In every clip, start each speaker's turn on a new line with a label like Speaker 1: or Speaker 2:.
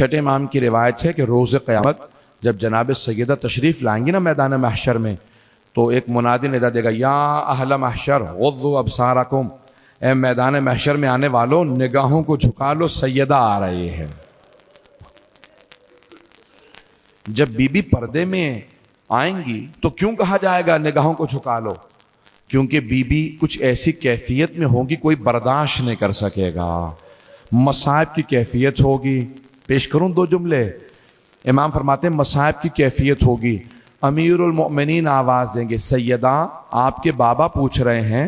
Speaker 1: چھٹے امام کی روایت ہے کہ روز قیامت جب جناب سیدہ تشریف لائیں گی نا میدان محشر میں، تو ایک منادی ندا دے گا، یا اہل محشر غضوا ابصارکم، اے میدان محشر میں آنے والوں نگاہوں کو جھکا لو، سیدہ آ رہی ہے۔ جب بی بی پردے میں آئیں گی تو کیوں کہا جائے گا نگاہوں کو جھکا لو؟ کیونکہ بی بی کچھ ایسی کیفیت میں ہوگی کوئی برداشت نہیں کر سکے گا، مصائب کی کیفیت ہوگی۔ پیش کروں دو جملے، امام فرماتے ہیں مصائب کی کیفیت ہوگی، امیر المؤمنین آواز دیں گے، سیدہ آپ کے بابا پوچھ رہے ہیں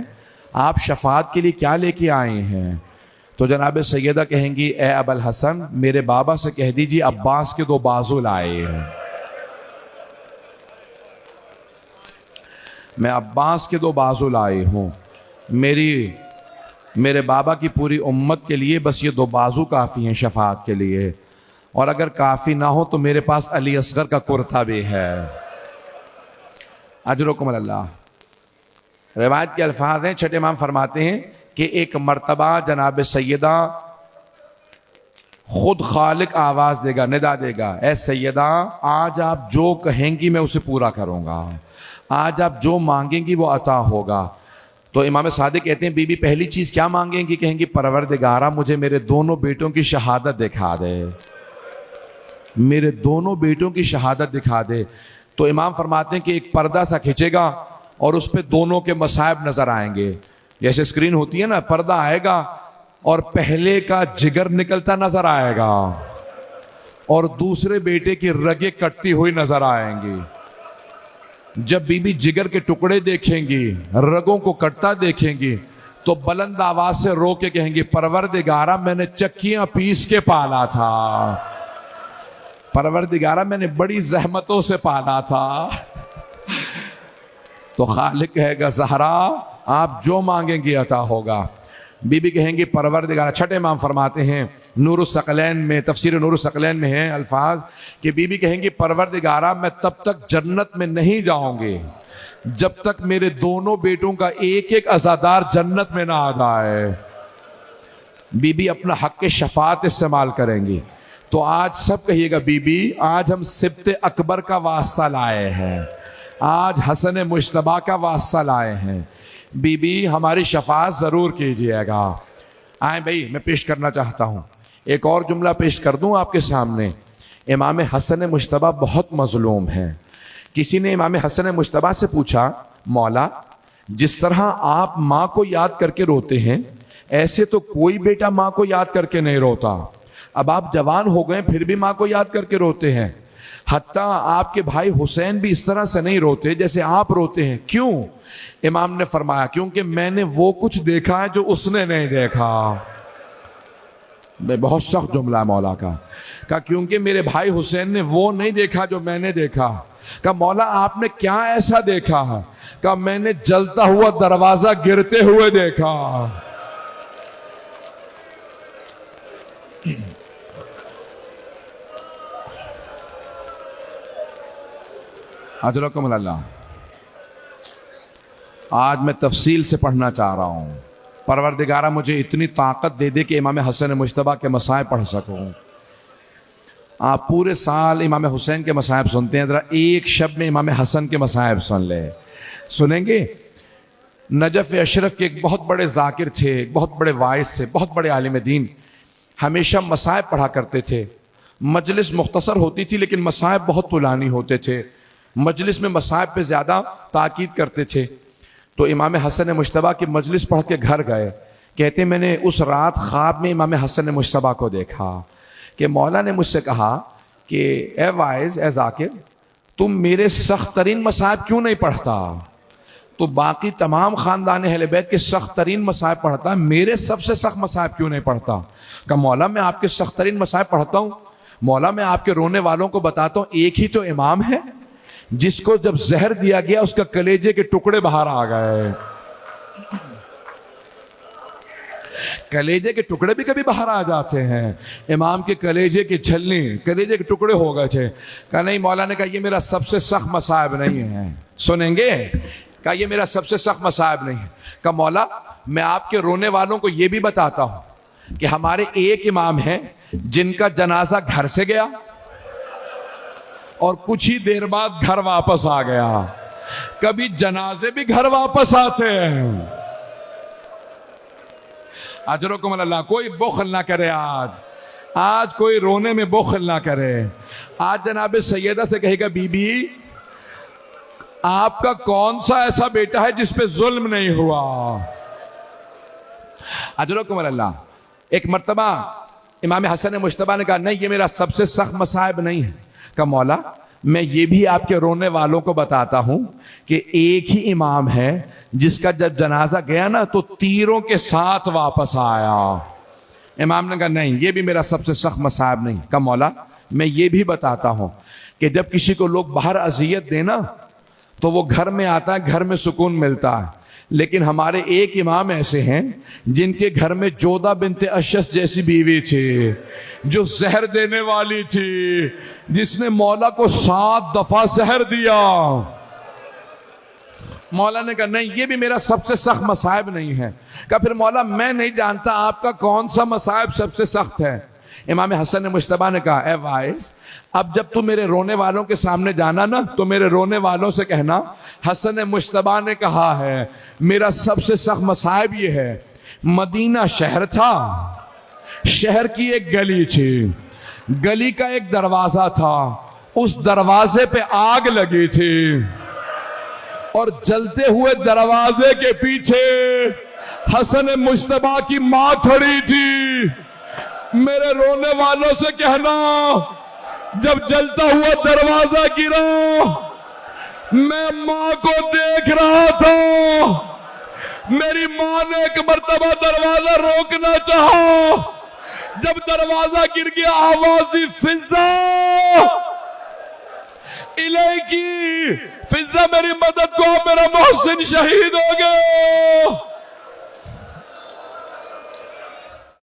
Speaker 1: آپ شفاعت کے لیے کیا لے کے آئے ہیں؟ تو جناب سیدہ کہیں گی، اے ابو الحسن میرے بابا سے کہہ دیجیے عباس کے 2 بازو لائے ہیں، میں عباس کے 2 بازو لائے ہوں، میرے بابا کی پوری امت کے لیے بس یہ 2 بازو کافی ہیں شفاعت کے لیے، اور اگر کافی نہ ہو تو میرے پاس علی اصغر کا کرتا بھی ہے۔ اجرکم اللہ۔ روایت کے الفاظ ہیں، چھٹے امام فرماتے ہیں کہ ایک مرتبہ جناب سیدہ خود خالق آواز دے گا، ندا دے گا، اے سیدہ آج آپ جو کہیں گی میں اسے پورا کروں گا، آج آپ جو مانگیں گی وہ عطا ہوگا۔ تو امام صادق کہتے ہیں بی بی پہلی چیز کیا مانگیں گی؟ کہیں گی پروردگارہ مجھے میرے دونوں بیٹوں کی شہادت دکھا دے، میرے دونوں بیٹوں کی شہادت دکھا دے۔ تو امام فرماتے ہیں کہ ایک پردہ سا کھچے گا اور اس پہ دونوں کے مصائب نظر آئیں گے، جیسے اسکرین ہوتی ہے نا، پردہ آئے گا اور پہلے کا جگر نکلتا نظر آئے گا اور دوسرے بیٹے کی رگیں کٹتی ہوئی نظر آئیں گی۔ جب بی بی جگر کے ٹکڑے دیکھیں گی، رگوں کو کٹتا دیکھیں گی تو بلند آواز سے رو کے کہیں گی، پروردگارہ میں نے چکیاں پیس کے پالا تھا، پروردگارہ میں نے بڑی زحمتوں سے پالا تھا۔ تو خالق کہے گا زہرا آپ جو مانگیں گی عطا ہوگا۔ بی بی کہیں گی پروردگارہ، چھٹے امام فرماتے ہیں نور الثقلین میں، تفسیر نور الثقلین میں ہیں الفاظ کہ بی بی کہیں گی پروردگارہ میں تب تک جنت میں نہیں جاؤں گے جب تک میرے دونوں بیٹوں کا ایک ایک عزادار جنت میں نہ آ جائے۔ بی بی اپنا حق شفاعت استعمال کریں گی۔ تو آج سب کہیے گا بی بی آج ہم سبط اکبر کا واسطہ لائے ہیں، آج حسن مجتبیٰ کا واسطہ لائے ہیں، بی بی ہماری شفاعت ضرور کیجیے گا۔ آئیں بھائی میں پیش کرنا چاہتا ہوں، ایک اور جملہ پیش کر دوں آپ کے سامنے۔ امام حسن مجتبیٰ بہت مظلوم ہیں۔ کسی نے امام حسن مجتبیٰ سے پوچھا، مولا جس طرح آپ ماں کو یاد کر کے روتے ہیں ایسے تو کوئی بیٹا ماں کو یاد کر کے نہیں روتا، اب آپ جوان ہو گئے پھر بھی ماں کو یاد کر کے روتے ہیں، حتیٰ آپ کے بھائی حسین بھی اس طرح سے نہیں روتے جیسے آپ روتے ہیں، کیوں؟ امام نے فرمایا کیونکہ میں نے وہ کچھ دیکھا ہے جو اس نے نہیں دیکھا۔ بہت سخت جملہ ہے مولا کا، کہا کیونکہ میرے بھائی حسین نے وہ نہیں دیکھا جو میں نے دیکھا۔ کہا مولا آپ نے کیا ایسا دیکھا ہے؟ کہا میں نے جلتا ہوا دروازہ گرتے ہوئے دیکھا۔ اجرکم اللہ۔ آج میں تفصیل سے پڑھنا چاہ رہا ہوں، پروردگارہ مجھے اتنی طاقت دے دے کہ امام حسن مجتبیٰ کے مصائب پڑھ سکوں۔ آپ پورے سال امام حسین کے مصائب سنتے ہیں، ذرا ایک شب میں امام حسن کے مصائب سن لے، سنیں گے؟ نجف اشرف کے ایک بہت بڑے ذاکر تھے، ایک بہت بڑے واعظ تھے، بہت بڑے عالم دین، ہمیشہ مصائب پڑھا کرتے تھے۔ مجلس مختصر ہوتی تھی لیکن مصائب بہت طولانی ہوتے تھے، مجلس میں مصائب پہ زیادہ تاکید کرتے تھے۔ تو امام حسن مجتبیٰ کی مجلس پڑھ کے گھر گئے، کہتے میں نے اس رات خواب میں امام حسن مجتبیٰ کو دیکھا کہ مولا نے مجھ سے کہا کہ اے واعظ، اے ذاکر، تم میرے سخت ترین مصائب کیوں نہیں پڑھتا؟ تو باقی تمام خاندان اہل بیت کے سخت ترین مصائب پڑھتا ہے، میرے سب سے سخت مصائب کیوں نہیں پڑھتا؟ کہ مولا میں آپ کے سخت ترین مصائب پڑھتا ہوں، مولا میں آپ کے رونے والوں کو بتاتا ہوں، ایک ہی تو امام ہے جس کو جب زہر دیا گیا اس کا کلیجے کے ٹکڑے باہر آ گئے، کلیجے کے ٹکڑے بھی کبھی باہر آ جاتے ہیں، امام کے کلیجے کی چھلنی، کلیجے کے ٹکڑے ہو گئے تھے۔ کہا نہیں، مولا نے کہا یہ میرا سب سے سخت مصائب نہیں ہے، سنیں گے؟ کہا یہ میرا سب سے سخت مصائب نہیں ہے۔ کہا مولا میں آپ کے رونے والوں کو یہ بھی بتاتا ہوں کہ ہمارے ایک امام ہیں جن کا جنازہ گھر سے گیا اور کچھ ہی دیر بعد گھر واپس آ گیا. کبھی جنازے بھی گھر واپس آتے ہیں. اجرکم اللہ. کوئی بخل نہ کرے آج کوئی رونے میں بخل نہ کرے. آج جناب سیدہ سے کہے گا بی بی آپ کا کون سا ایسا بیٹا ہے جس پہ ظلم نہیں ہوا. اجرکم اللہ. ایک مرتبہ امام حسن مجتبیٰ نے کہا نہیں یہ میرا سب سے سخت مصائب نہیں ہے. کہا مولا میں یہ بھی آپ کے رونے والوں کو بتاتا ہوں کہ ایک ہی امام ہے جس کا جب جنازہ گیا نا تو تیروں کے ساتھ واپس آیا. امام نے کہا نہیں یہ بھی میرا سب سے سخت مصائب نہیں. کہا مولا میں یہ بھی بتاتا ہوں کہ جب کسی کو لوگ باہر اذیت دینا تو وہ گھر میں آتا ہے, گھر میں سکون ملتا ہے. لیکن ہمارے ایک امام ایسے ہیں جن کے گھر میں جودہ بنت اشس جیسی بیوی تھی جو زہر دینے والی تھی, جس نے مولا کو 7 دفعہ زہر دیا. مولا نے کہا نہیں یہ بھی میرا سب سے سخت مصائب نہیں ہے. کہا پھر مولا میں نہیں جانتا آپ کا کون سا مصائب سب سے سخت ہے. امام حسن مجتبیٰ نے کہا اے وائس اب جب تم میرے رونے والوں کے سامنے جانا نا تو میرے رونے والوں سے کہنا حسن مجتبیٰ نے کہا ہے میرا سب سے سخت مصائب یہ ہے مدینہ شہر تھا, شہر کی ایک گلی تھی, گلی کا ایک دروازہ تھا, اس دروازے پہ آگ لگی تھی اور جلتے ہوئے دروازے کے پیچھے حسن مجتبیٰ کی ماں کھڑی تھی. میرے رونے والوں سے کہنا جب جلتا ہوا دروازہ گرا میں ماں کو دیکھ رہا تھا. میری ماں نے ایک مرتبہ دروازہ روکنا چاہا, جب دروازہ گر گیا آواز دی فضا الیکی, فضا میری مدد کو, میرا محسن شہید ہو گیا.